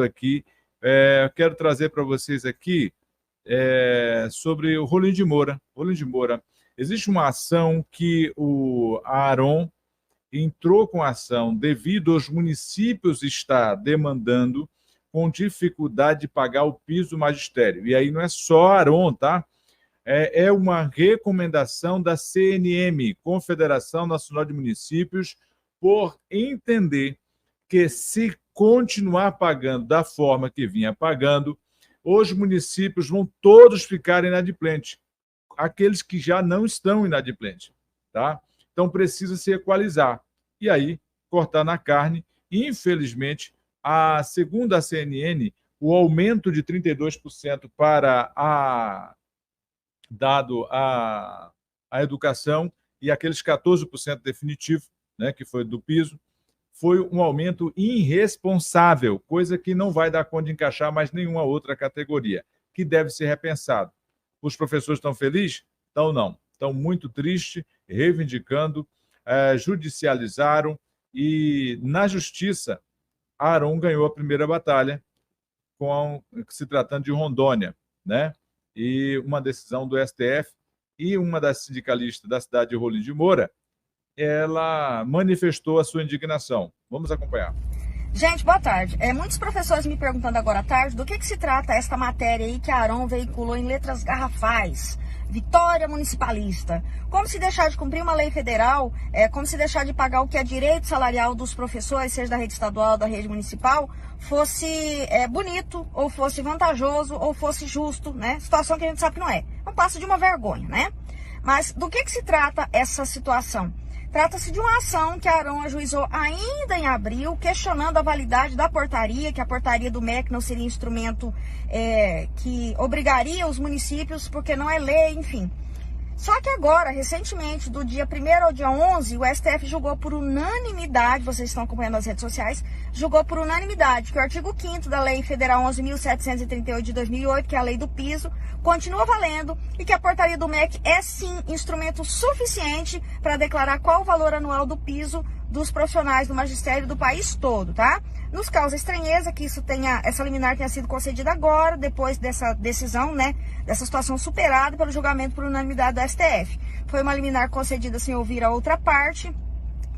vendo aqui, quero trazer para vocês aqui sobre o Rolim de Moura. Rolim de Moura. Existe uma ação que a Aron entrou com a ação devido aos municípios estar demandando com dificuldade de pagar o piso do magistério. E aí não é só a Aron, tá? É uma recomendação da CNM, Confederação Nacional de Municípios, por entender que se continuar pagando da forma que vinha pagando, os municípios vão todos ficar inadimplentes, aqueles que já não estão inadimplentes, tá? Então precisa se equalizar e aí cortar na carne. Infelizmente, segundo a CNN, o aumento de 32% dado à educação e aqueles 14% definitivo, né, que foi do piso, foi um aumento irresponsável, coisa que não vai dar conta de encaixar mais nenhuma outra categoria, que deve ser repensado. Os professores estão felizes? Então, não. Estão muito tristes, reivindicando, judicializaram, e na justiça, Aron ganhou a primeira batalha, se tratando de Rondônia, né? E uma decisão do STF, e uma das sindicalistas da cidade de Rolim de Moura, ela manifestou a sua indignação. Vamos acompanhar. Gente, boa tarde. Muitos professores me perguntando agora à tarde do que se trata esta matéria aí que a Aron veiculou em letras garrafais. Vitória municipalista. Como se deixar de cumprir uma lei federal, como se deixar de pagar o que é direito salarial dos professores, seja da rede estadual ou da rede municipal, fosse bonito, ou fosse vantajoso, ou fosse justo, né? Situação que a gente sabe que não é. Não passa de uma vergonha, né? Mas do que se trata essa situação? Trata-se de uma ação que a Aron ajuizou ainda em abril, questionando a validade da portaria, que a portaria do MEC não seria instrumento que obrigaria os municípios, porque não é lei, enfim. Só que agora, recentemente, do dia 1º ao dia 11, o STF julgou por unanimidade, vocês estão acompanhando nas redes sociais, julgou por unanimidade que o artigo 5º da Lei Federal 11.738 de 2008, que é a lei do piso, continua valendo e que a portaria do MEC é sim instrumento suficiente para declarar qual o valor anual do piso dos profissionais do magistério do país todo, tá? Nos causa estranheza que essa liminar tenha sido concedida agora, depois dessa decisão, né, dessa situação superada pelo julgamento por unanimidade do STF. Foi uma liminar concedida sem ouvir a outra parte,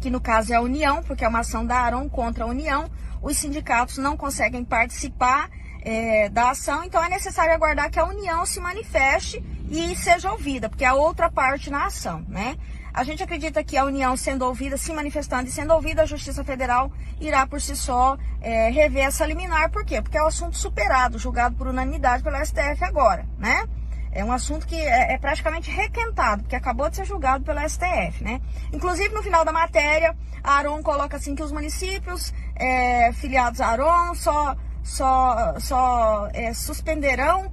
que no caso é a União, porque é uma ação da Aron contra a União. Os sindicatos não conseguem participar da ação, então é necessário aguardar que a União se manifeste e seja ouvida, porque é a outra parte na ação, né? A gente acredita que a União sendo ouvida, se manifestando e sendo ouvida, a Justiça Federal irá por si só rever essa liminar. Por quê? Porque é um assunto superado, julgado por unanimidade pelo STF agora, né? É um assunto que é praticamente requentado, porque acabou de ser julgado pelo STF, né? Inclusive, no final da matéria, a Aron coloca assim que os municípios filiados a Aron só suspenderão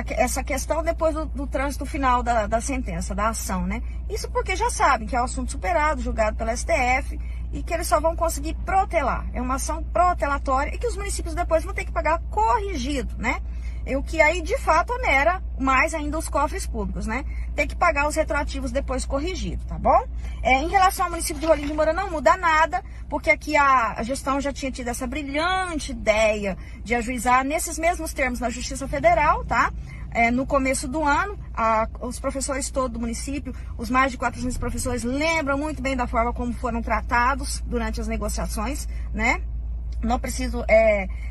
essa questão depois do trânsito final da sentença, da ação, né? Isso porque já sabem que é um assunto superado, julgado pela STF, e que eles só vão conseguir protelar. É uma ação protelatória e que os municípios depois vão ter que pagar corrigido, né? O que aí, de fato, onera mais ainda os cofres públicos, né? Tem que pagar os retroativos depois corrigido, tá bom? Em relação ao município de Rolim de Moura, não muda nada, porque aqui a gestão já tinha tido essa brilhante ideia de ajuizar nesses mesmos termos na Justiça Federal, tá? No começo do ano, os professores todos do município, os mais de 400 professores, lembram muito bem da forma como foram tratados durante as negociações, né? Não preciso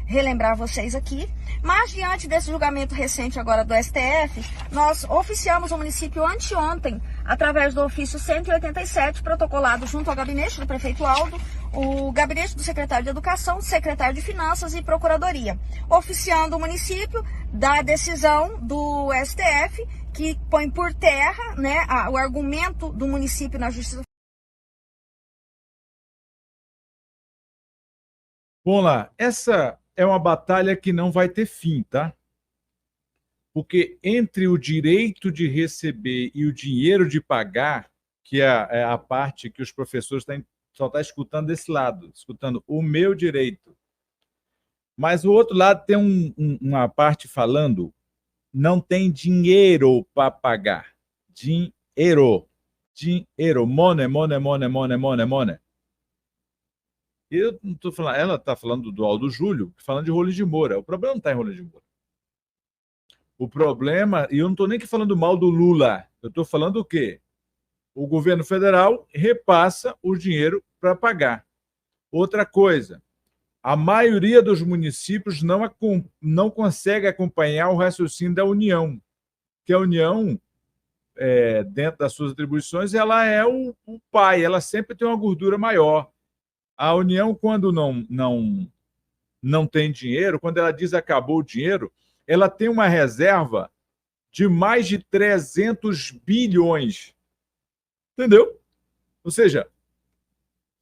relembrar vocês aqui, mas diante desse julgamento recente agora do STF, nós oficiamos o município anteontem, através do ofício 187, protocolado junto ao gabinete do prefeito Aldo, o gabinete do secretário de Educação, secretário de Finanças e Procuradoria, oficiando o município da decisão do STF, que põe por terra, né, o argumento do município na Justiça. Vamos lá, essa é uma batalha que não vai ter fim, tá? Porque entre o direito de receber e o dinheiro de pagar, que é a parte que os professores só estão escutando desse lado, escutando o meu direito. Mas o outro lado tem uma parte falando, não tem dinheiro para pagar. Dinheiro. Money, money, money, money, money, money. Eu não estou falando, ela está falando do Aldo Júlio, falando de Rolim de Moura. O problema não está em Rolim de Moura. O problema, e eu não estou nem que falando mal do Lula, eu estou falando o quê? O governo federal repassa o dinheiro para pagar. Outra coisa, a maioria dos municípios não consegue acompanhar o raciocínio da União, que a União, dentro das suas atribuições, ela é o pai, ela sempre tem uma gordura maior. A União, quando não tem dinheiro, quando ela diz acabou o dinheiro, ela tem uma reserva de mais de 300 bilhões. Entendeu? Ou seja,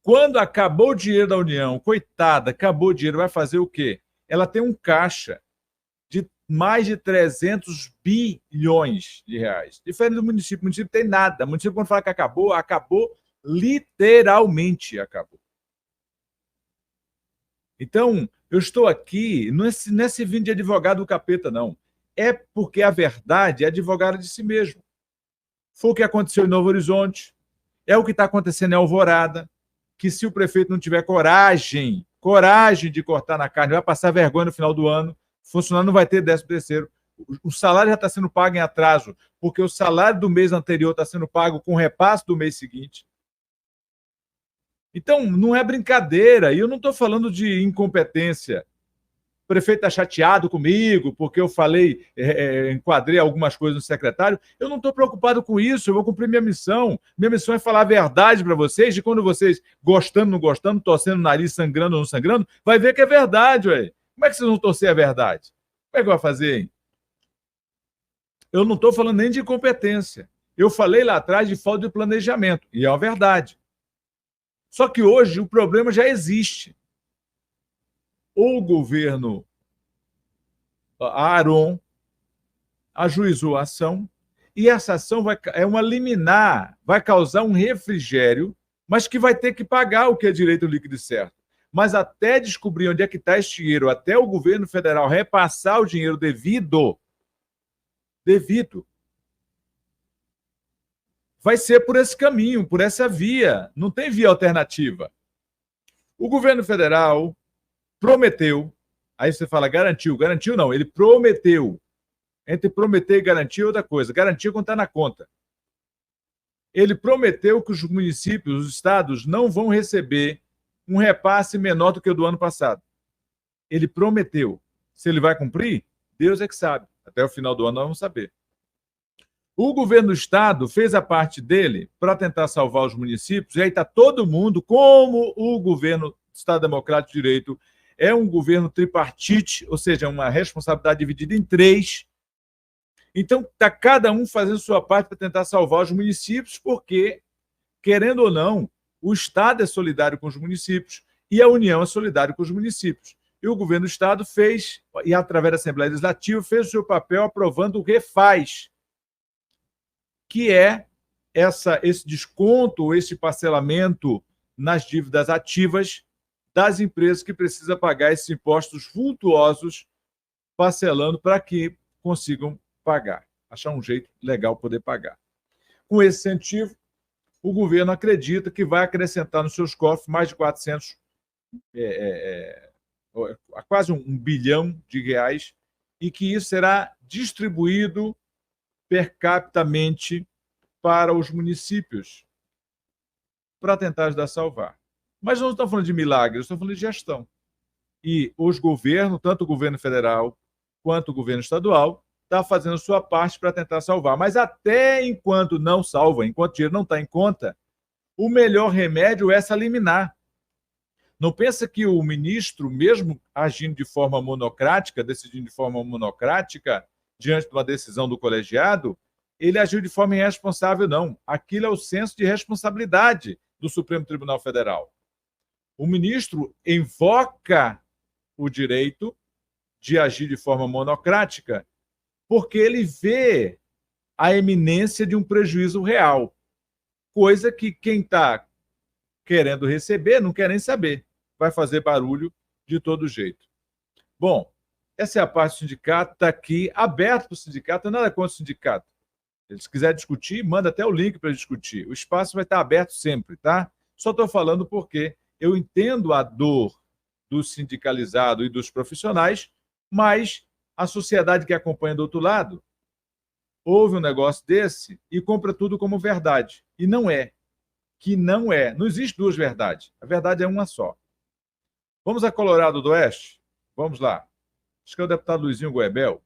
quando acabou o dinheiro da União, coitada, acabou o dinheiro, vai fazer o quê? Ela tem um caixa de mais de 300 bilhões de reais. Diferente do município. O município tem nada. O município, quando fala que acabou, acabou, literalmente acabou. Então, eu estou aqui, não é servindo de advogado do capeta, não. É porque a verdade é advogada de si mesmo. Foi o que aconteceu em Novo Horizonte, é o que está acontecendo em Alvorada, que se o prefeito não tiver coragem de cortar na carne, vai passar vergonha no final do ano, o funcionário não vai ter 13º. O salário já está sendo pago em atraso, porque o salário do mês anterior está sendo pago com repasse do mês seguinte. Então, não é brincadeira. E eu não estou falando de incompetência. O prefeito está chateado comigo porque eu falei, enquadrei algumas coisas no secretário. Eu não estou preocupado com isso. Eu vou cumprir minha missão. Minha missão é falar a verdade para vocês. E quando vocês, gostando, não gostando, torcendo o nariz, sangrando ou não sangrando, vai ver que é verdade, ué. Como é que vocês vão torcer a verdade? Como é que vai fazer, hein? Eu não estou falando nem de incompetência. Eu falei lá atrás de falta de planejamento. E é uma verdade. Só que hoje o problema já existe. O governo Aron ajuizou a ação e essa ação é uma liminar, vai causar um refrigério, mas que vai ter que pagar o que é direito líquido e certo. Mas até descobrir onde é que está esse dinheiro, até o governo federal repassar o dinheiro devido, vai ser por esse caminho, por essa via. Não tem via alternativa. O governo federal prometeu, aí você fala garantiu não, ele prometeu. Entre prometer e garantir é outra coisa. Garantir quando está na conta. Ele prometeu que os municípios, os estados, não vão receber um repasse menor do que o do ano passado. Ele prometeu. Se ele vai cumprir, Deus é que sabe. Até o final do ano nós vamos saber. O governo do estado fez a parte dele para tentar salvar os municípios, e aí está todo mundo, como o governo do Estado Democrático de Direito é um governo tripartite, ou seja, uma responsabilidade dividida em 3. Então, está cada um fazendo sua parte para tentar salvar os municípios, porque, querendo ou não, o Estado é solidário com os municípios e a União é solidária com os municípios. E o governo do Estado fez, e através da Assembleia Legislativa, fez o seu papel aprovando o Refaz, que é esse desconto, esse parcelamento nas dívidas ativas das empresas que precisam pagar esses impostos vultuosos, parcelando para que consigam pagar, achar um jeito legal poder pagar. Com esse incentivo, o governo acredita que vai acrescentar nos seus cofres mais de 400, quase R$1 bilhão, e que isso será distribuído per capitamente para os municípios, para tentar ajudar a salvar. Mas não estou falando de milagre, estou falando de gestão. E os governos, tanto o governo federal quanto o governo estadual, está fazendo sua parte para tentar salvar. Mas até enquanto não salva, enquanto o dinheiro não está em conta, o melhor remédio é essa liminar. Não pensa que o ministro, mesmo agindo de forma monocrática, decidindo de forma monocrática, diante de uma decisão do colegiado, ele agiu de forma irresponsável, não. Aquilo é o senso de responsabilidade do Supremo Tribunal Federal. O ministro invoca o direito de agir de forma monocrática porque ele vê a eminência de um prejuízo real, coisa que quem está querendo receber não quer nem saber, vai fazer barulho de todo jeito. Bom, essa é a parte do sindicato, está aqui, aberto para o sindicato, nada contra o sindicato. Se quiser discutir, manda até o link para discutir. O espaço vai estar aberto sempre, tá? Só estou falando porque eu entendo a dor do sindicalizado e dos profissionais, mas a sociedade que acompanha do outro lado ouve um negócio desse e compra tudo como verdade. E não é. Que não é. Não existe duas verdades. A verdade é uma só. Vamos a Colorado do Oeste? Vamos lá. Acho que é o deputado Luizinho Goebel.